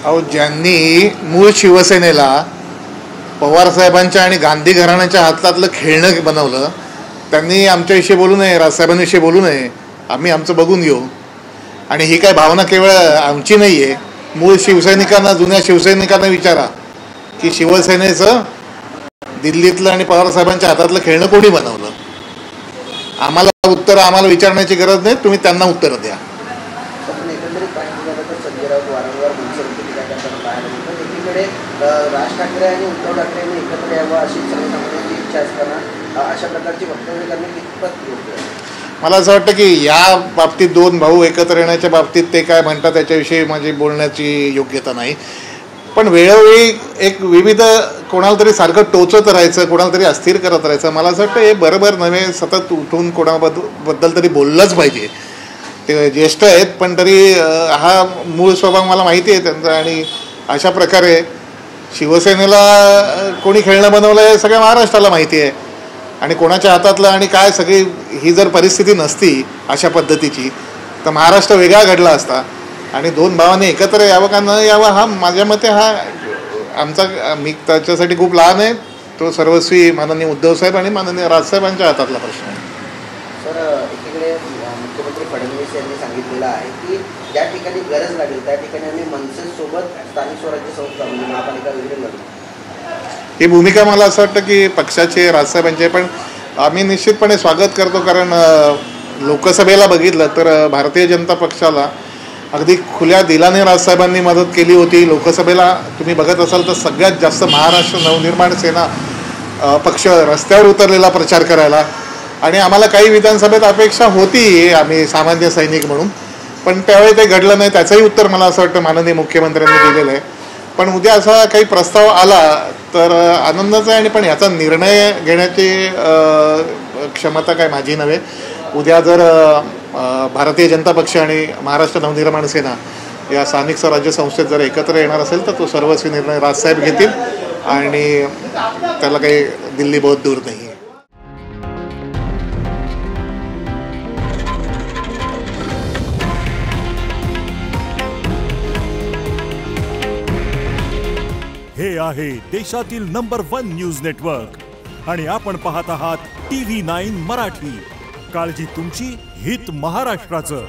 अहो, ज्यांनी मूळ शिवसेनेला पवारसाहेबांच्या आणि गांधी घराण्याच्या हातातलं खेळणं बनवलं त्यांनी आमच्याविषयी बोलू नये, राजसाहेबांविषयी बोलू नये. आम्ही आमचं बघून घेऊ. आणि ही काय भावना केवळ आमची नाही आहे. मूळ शिवसैनिकांना, जुन्या शिवसैनिकांना विचारा की शिवसेनेचं दिल्लीतलं आणि पवारसाहेबांच्या हातातलं खेळणं कोणी बनवलं. आम्हाला विचारण्याची गरज नाही, तुम्ही त्यांना उत्तर द्या. राज ठाकरे आणि उद्धव ठाकरे यांनी एकत्र यावं अशी सर्वसामान्यांची इच्छा असताना अशा प्रकारची वक्तव्य करणे कितपत योग्य आहे? मला असं वाटतं की या बाबतीत दोन भाऊ एकत्र येण्याच्या बाबतीत ते काय म्हणतात त्याच्याविषयी माझी बोलण्याची योग्यता नाही. पण वेळोवेळी एक विविध कोणाला तरी सारखं टोचत राहायचं, कोणाला तरी अस्थिर करत राहायचं, मला असं वाटतं हे बरोबर नव्हे. सतत उठून कोणाबद्दल तरी बोललंच पाहिजे. ते ज्येष्ठ आहेत पण तरी हा मूळ स्वभाव मला माहिती आहे त्यांचा. आणि अशा प्रकारे शिवसेनेला कोणी खेळणं बनवलं आहे सगळ्या महाराष्ट्राला माहिती आहे. आणि कोणाच्या हातातलं आणि काय सगळी ही जर परिस्थिती नसती अशा पद्धतीची तर महाराष्ट्र वेगळा घडला असता. आणि दोन भावांनी एकत्र यावं का न यावं हा माझ्या मते हा आमचा, मी त्याच्यासाठी खूप लहान आहे, तो सर्वस्वी माननीय उद्धवसाहेब आणि माननीय राजसाहेबांच्या हातातला प्रश्न आहे. सर, एकीकडे मुख्यमंत्री फडणवीस यांनी सांगितलेलं आहे की ज्या ठिकाणी गरज लागेल त्या ठिकाणी आम्ही मनसेसोबत स्थानिक स्वराज्य संस्था म्हणजे महापालिका वगैरे लढू. ही भूमिका मला असं वाटतं की पक्षाचे, राजसाहेबांचे पण आम्ही निश्चितपणे स्वागत करतो. कारण लोकसभेला बघितलं तर भारतीय जनता पक्षाला अगदी खुल्या दिलाने राजसाहेबांनी मदत केली होती. लोकसभेला तुम्ही बघत असाल तर सगळ्यात जास्त महाराष्ट्र नवनिर्माण सेना पक्ष रस्त्यावर उतरलेला प्रचार करायला. आणि आम्हाला काही विधानसभेत अपेक्षा होती आम्ही सामान्य सैनिक म्हणून, पण त्यावेळी ते घडलं नाही. त्याचंही उत्तर मला असं वाटतं माननीय मुख्यमंत्र्यांनी दिलेलं आहे. पण उद्या असा काही प्रस्ताव आला तर आनंदाचा आहे. आणि पण ह्याचा निर्णय घेण्याची क्षमता काय माझी नव्हे. उद्या जर भारतीय जनता पक्ष आणि महाराष्ट्र नवनिर्माण सेना या स्थानिक स्वराज्य संस्थेत जर एकत्र येणार असेल तर तो सर्वस्वी निर्णय राजसाहेब घेतील आणि त्याला काही दिल्ली बहुत दूर नाही आहे. हे आहे देशातील नंबर 1 न्यूज नेटवर्क आणि आपण पाहत आहात TV9 मराठी. काळजी तुमची, हित महाराष्ट्राचं.